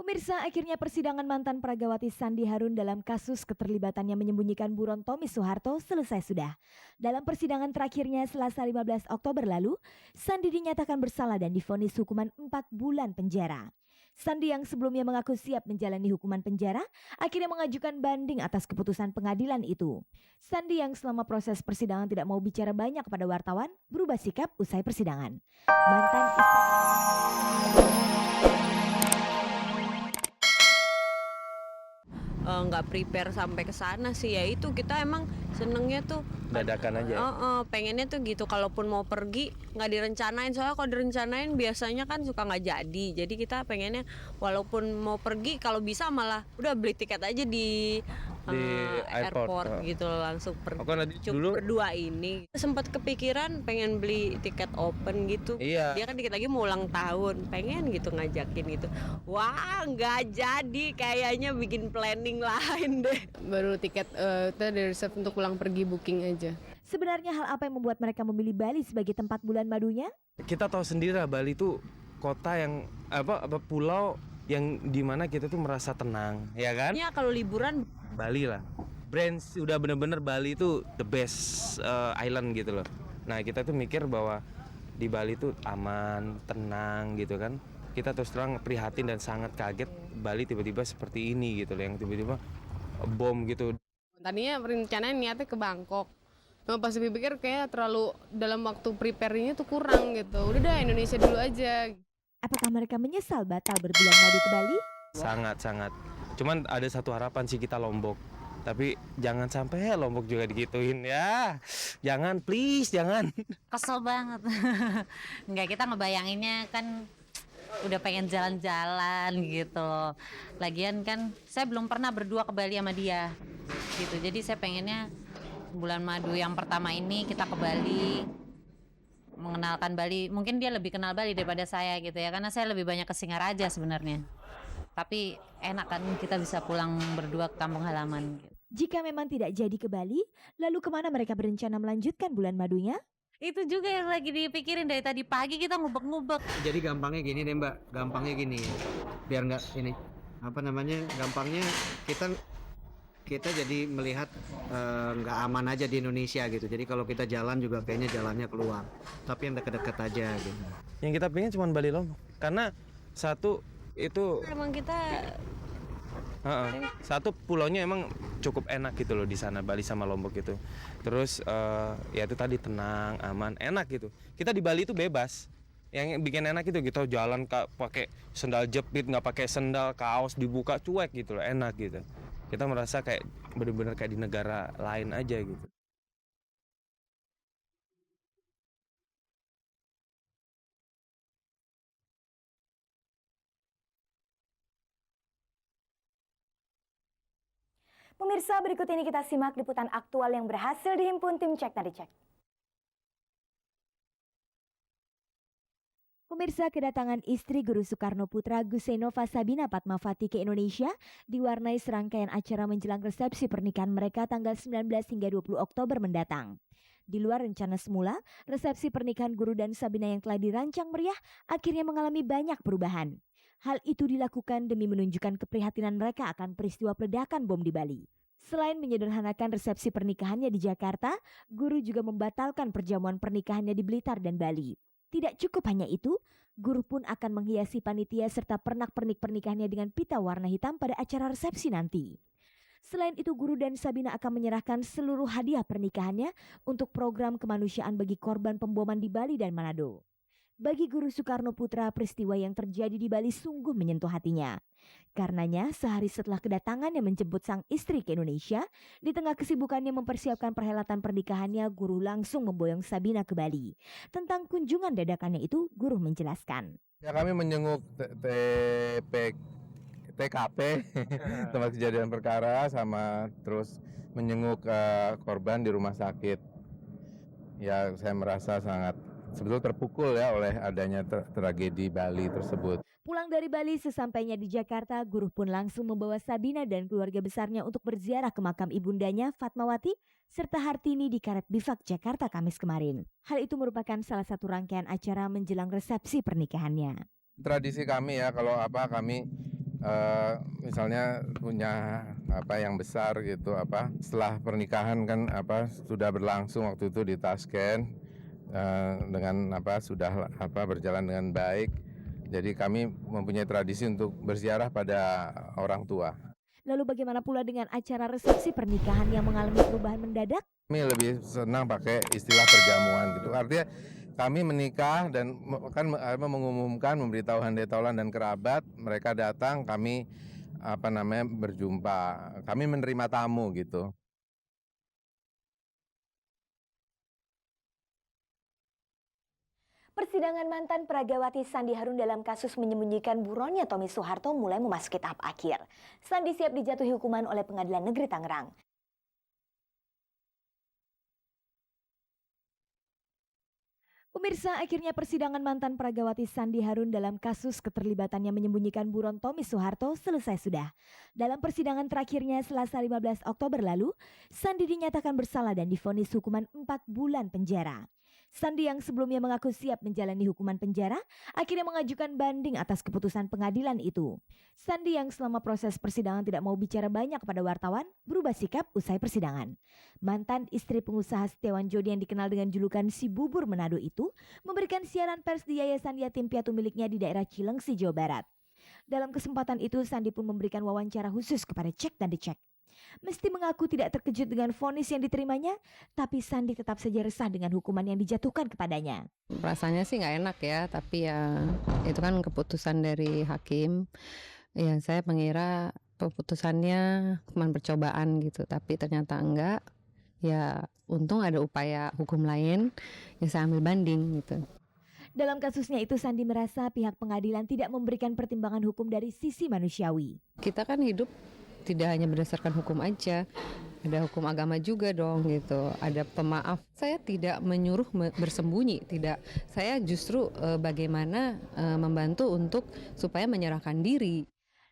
Pemirsa, akhirnya persidangan mantan Pragawati Sandi Harun dalam kasus keterlibatannya menyembunyikan buron Tommy Soeharto selesai sudah. Dalam persidangan terakhirnya Selasa 15 Oktober lalu, Sandi dinyatakan bersalah dan divonis hukuman 4 bulan penjara. Sandi yang sebelumnya mengaku siap menjalani hukuman penjara, akhirnya mengajukan banding atas keputusan pengadilan itu. Sandi yang selama proses persidangan tidak mau bicara banyak kepada wartawan, berubah sikap usai persidangan. Mantan nggak prepare sampai ke sana sih, ya itu kita emang senengnya tuh dadakan aja. Pengennya tuh gitu, kalaupun mau pergi nggak direncanain, soalnya kalau direncanain biasanya kan suka nggak jadi kita pengennya walaupun mau pergi kalau bisa malah udah beli tiket aja di airport gitu langsung pergi. Dulu berdua ini sempat kepikiran pengen beli tiket open gitu. Iya. Dia kan dikit lagi mau ulang tahun, pengen gitu ngajakin gitu. Wah nggak jadi, kayaknya bikin planning lain deh. Baru tiket kita dari reserve untuk pulang pergi, booking aja. Sebenarnya hal apa yang membuat mereka memilih Bali sebagai tempat bulan madunya? Kita tahu sendiri lah, Bali itu kota yang pulau yang dimana kita tuh merasa tenang, ya kan? Ya kalau liburan Bali lah. Brand udah bener-bener Bali itu the best island gitu loh. Nah kita tuh mikir bahwa di Bali tuh aman, tenang gitu kan. Kita terus terang prihatin dan sangat kaget Bali tiba-tiba seperti ini gitu loh, yang tiba-tiba bom gitu. Tadinya rencananya niatnya ke Bangkok. Cuma pas dipikir kayak terlalu dalam waktu prepare-nya tuh kurang gitu. Udah dah Indonesia dulu aja. Apakah mereka menyesal batal berbulan madu ke Bali? Sangat. Cuman ada satu harapan sih, kita Lombok. Tapi jangan sampai Lombok juga digituin ya. Jangan, please, jangan. Kesel banget. Enggak, kita ngebayanginnya kan udah pengen jalan-jalan gitu loh. Lagian kan saya belum pernah berdua ke Bali sama dia gitu. Jadi saya pengennya bulan madu yang pertama ini kita ke Bali, mengenalkan Bali. Mungkin dia lebih kenal Bali daripada saya gitu ya, karena saya lebih banyak ke Singaraja sebenarnya. Tapi enak kan kita bisa pulang berdua ke kampung halaman gitu. Jika memang tidak jadi ke Bali, lalu kemana mereka berencana melanjutkan bulan madunya? Itu juga yang lagi dipikirin dari tadi pagi, kita ngubek-ngubek. Jadi gampangnya gini deh Mbak, gampangnya gini, biar nggak ini gampangnya kita jadi melihat nggak aman aja di Indonesia gitu. Jadi kalau kita jalan juga kayaknya jalannya keluar, tapi yang deket-deket aja gitu. Yang kita pengen cuma Bali Lombok, karena satu itu emang kita satu pulaunya emang cukup enak gitu loh di sana, Bali sama Lombok itu. Terus ya itu tadi tenang, aman, enak gitu. Kita di Bali itu bebas. Yang bikin enak itu kita jalan pakai sendal jepit, nggak pakai sendal, kaos dibuka cuek gitu loh, enak gitu. Kita merasa kayak bener-bener kayak di negara lain aja gitu. Pemirsa, berikut ini kita simak liputan aktual yang berhasil dihimpun tim Cek Tadi Cek. Pemirsa, kedatangan istri Guru Soekarno Putra Gusenova Sabina Fatmawati ke Indonesia diwarnai serangkaian acara menjelang resepsi pernikahan mereka tanggal 19 hingga 20 Oktober mendatang. Di luar rencana semula, resepsi pernikahan Guru dan Sabina yang telah dirancang meriah akhirnya mengalami banyak perubahan. Hal itu dilakukan demi menunjukkan keprihatinan mereka akan peristiwa peledakan bom di Bali. Selain menyederhanakan resepsi pernikahannya di Jakarta, Guru juga membatalkan perjamuan pernikahannya di Blitar dan Bali. Tidak cukup hanya itu, Guru pun akan menghiasi panitia serta pernak-pernik pernikahannya dengan pita warna hitam pada acara resepsi nanti. Selain itu, Guru dan Sabina akan menyerahkan seluruh hadiah pernikahannya untuk program kemanusiaan bagi korban pemboman di Bali dan Manado. Bagi Guru Soekarno Putra, peristiwa yang terjadi di Bali sungguh menyentuh hatinya. Karenanya, sehari setelah kedatangannya menjemput sang istri ke Indonesia, di tengah kesibukannya mempersiapkan perhelatan pernikahannya, Guru langsung memboyong Sabina ke Bali. Tentang kunjungan dadakannya itu, Guru menjelaskan. Ya, kami menjenguk TKP, tempat kejadian perkara, sama terus menjenguk korban di rumah sakit. Ya, saya merasa sangat sebetulnya terpukul ya oleh adanya tragedi Bali tersebut. Pulang dari Bali, sesampainya di Jakarta, Guru pun langsung membawa Sabina dan keluarga besarnya untuk berziarah ke makam ibundanya Fatmawati serta Hartini di Karet Bifak, Jakarta Kamis kemarin. Hal itu merupakan salah satu rangkaian acara menjelang resepsi pernikahannya. Tradisi kami ya, kalau kami misalnya punya apa yang besar gitu, apa setelah pernikahan kan apa sudah berlangsung waktu itu di Tashkent, dengan apa sudah apa berjalan dengan baik. Jadi kami mempunyai tradisi untuk berziarah pada orang tua. Lalu bagaimana pula dengan acara resepsi pernikahan yang mengalami perubahan mendadak? Kami lebih senang pakai istilah perjamuan gitu. Artinya kami menikah dan mengumumkan, memberitahu handai taulan dan kerabat, mereka datang, kami apa namanya berjumpa. Kami menerima tamu gitu. Persidangan mantan peragawati Sandi Harun dalam kasus menyembunyikan buronnya Tommy Soeharto mulai memasuki tahap akhir. Sandi siap dijatuhi hukuman oleh Pengadilan Negeri Tangerang. Pemirsa, akhirnya persidangan mantan peragawati Sandi Harun dalam kasus keterlibatannya menyembunyikan buron Tommy Soeharto selesai sudah. Dalam persidangan terakhirnya Selasa 15 Oktober lalu, Sandi dinyatakan bersalah dan divonis hukuman 4 bulan penjara. Sandi yang sebelumnya mengaku siap menjalani hukuman penjara, akhirnya mengajukan banding atas keputusan pengadilan itu. Sandi yang selama proses persidangan tidak mau bicara banyak kepada wartawan, berubah sikap usai persidangan. Mantan istri pengusaha Setiawan Jodi yang dikenal dengan julukan si bubur Manado itu, memberikan siaran pers di Yayasan Yatim Piatu miliknya di daerah Cilengsi, Jawa Barat. Dalam kesempatan itu, Sandi pun memberikan wawancara khusus kepada Cek dan Dicek. Meski mengaku tidak terkejut dengan vonis yang diterimanya, tapi Sandi tetap saja resah dengan hukuman yang dijatuhkan kepadanya. Rasanya sih nggak enak ya, tapi ya itu kan keputusan dari hakim. Ya saya mengira keputusannya cuma percobaan gitu, tapi ternyata enggak. Ya untung ada upaya hukum lain, yang saya ambil banding gitu. Dalam kasusnya itu, Sandi merasa pihak pengadilan tidak memberikan pertimbangan hukum dari sisi manusiawi. Kita kan hidup tidak hanya berdasarkan hukum aja, ada hukum agama juga dong gitu, ada pemaaf. Saya tidak menyuruh bersembunyi, tidak. Saya justru bagaimana membantu untuk supaya menyerahkan diri.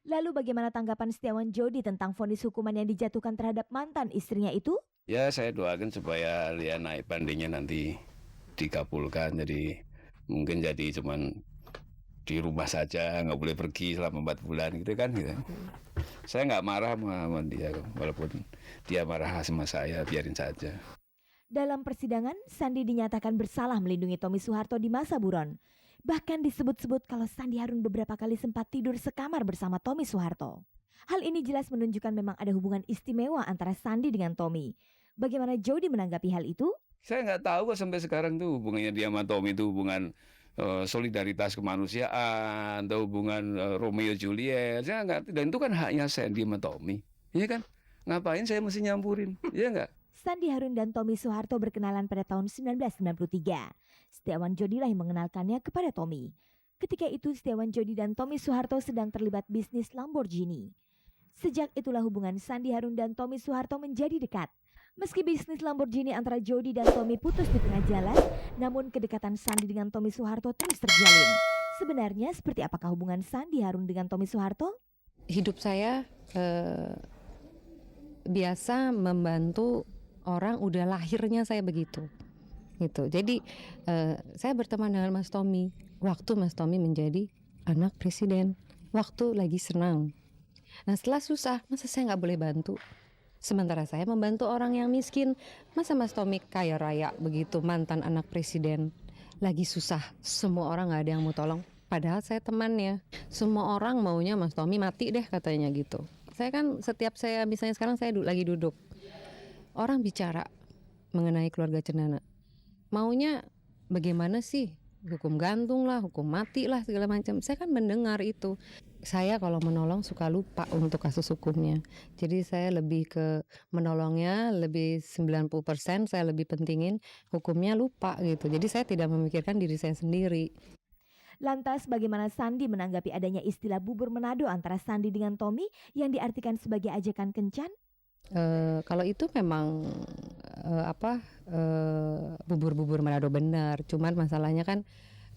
Lalu bagaimana tanggapan Setiawan Jodi tentang vonis hukuman yang dijatuhkan terhadap mantan istrinya itu? Ya saya doakan supaya dia naik bandingnya nanti dikabulkan, jadi mungkin jadi cuman di rumah saja, nggak boleh pergi selama 4 bulan gitu kan gitu. Saya nggak marah sama dia, walaupun dia marah sama saya, biarin saja. Dalam persidangan, Sandi dinyatakan bersalah melindungi Tommy Soeharto di masa buron. Bahkan disebut-sebut kalau Sandi Harun beberapa kali sempat tidur sekamar bersama Tommy Soeharto. Hal ini jelas menunjukkan memang ada hubungan istimewa antara Sandi dengan Tommy. Bagaimana Jodi menanggapi hal itu? Saya nggak tahu kok sampai sekarang tuh hubungannya dia sama Tommy itu hubungan solidaritas kemanusiaan atau hubungan Romeo Juliet. Saya nggak, dan itu kan haknya Sandi sama Tommy, iya kan? Ngapain saya mesti nyampurin, iya nggak? Sandi Harun dan Tommy Soeharto berkenalan pada tahun 1993. Setiawan Jodi lah yang mengenalkannya kepada Tommy. Ketika itu Setiawan Jodi dan Tommy Soeharto sedang terlibat bisnis Lamborghini. Sejak itulah hubungan Sandi Harun dan Tommy Soeharto menjadi dekat. Meski bisnis Lamborghini antara Jodi dan Tommy putus di tengah jalan, namun kedekatan Sandi dengan Tommy Soeharto terus terjalin. Sebenarnya seperti apakah hubungan Sandi Harun dengan Tommy Soeharto? Hidup saya biasa membantu orang, udah lahirnya saya begitu. Gitu. Jadi saya berteman dengan Mas Tommy waktu Mas Tommy menjadi anak presiden, waktu lagi senang. Nah setelah susah, masa saya nggak boleh bantu? Sementara saya membantu orang yang miskin, masa Mas Tommy kaya raya begitu, mantan anak presiden, lagi susah, semua orang nggak ada yang mau tolong. Padahal saya temannya, semua orang maunya Mas Tommy mati deh katanya gitu. Saya kan setiap saya misalnya sekarang saya lagi duduk, orang bicara mengenai keluarga Cendana, maunya bagaimana sih? Hukum gantung lah, hukum mati lah, segala macam. Saya kan mendengar itu. Saya kalau menolong suka lupa untuk kasus hukumnya. Jadi saya lebih ke menolongnya, lebih 90% saya lebih pentingin, hukumnya lupa gitu. Jadi saya tidak memikirkan diri saya sendiri. Lantas bagaimana Sandi menanggapi adanya istilah bubur Manado antara Sandi dengan Tommy yang diartikan sebagai ajakan kencan? Kalau itu memang bubur-bubur Manado benar. Cuman masalahnya kan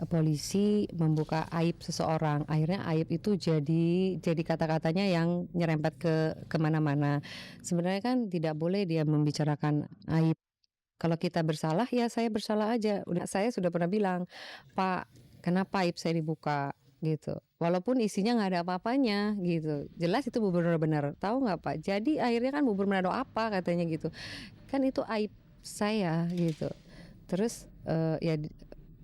polisi membuka aib seseorang, akhirnya aib itu jadi kata-katanya yang nyerempet ke kemana-mana. Sebenarnya kan tidak boleh dia membicarakan aib. Kalau kita bersalah ya saya bersalah aja. Saya sudah pernah bilang, Pak, kenapa aib saya dibuka? gitu. Walaupun isinya nggak ada apa-apanya gitu. Jelas itu bubur benar. Tahu nggak Pak? Jadi akhirnya kan bubur Manado apa katanya gitu. Kan itu aib saya gitu. Terus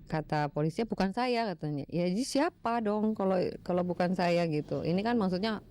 kata polisinya bukan saya katanya. Ya jadi siapa dong kalau bukan saya gitu. Ini kan maksudnya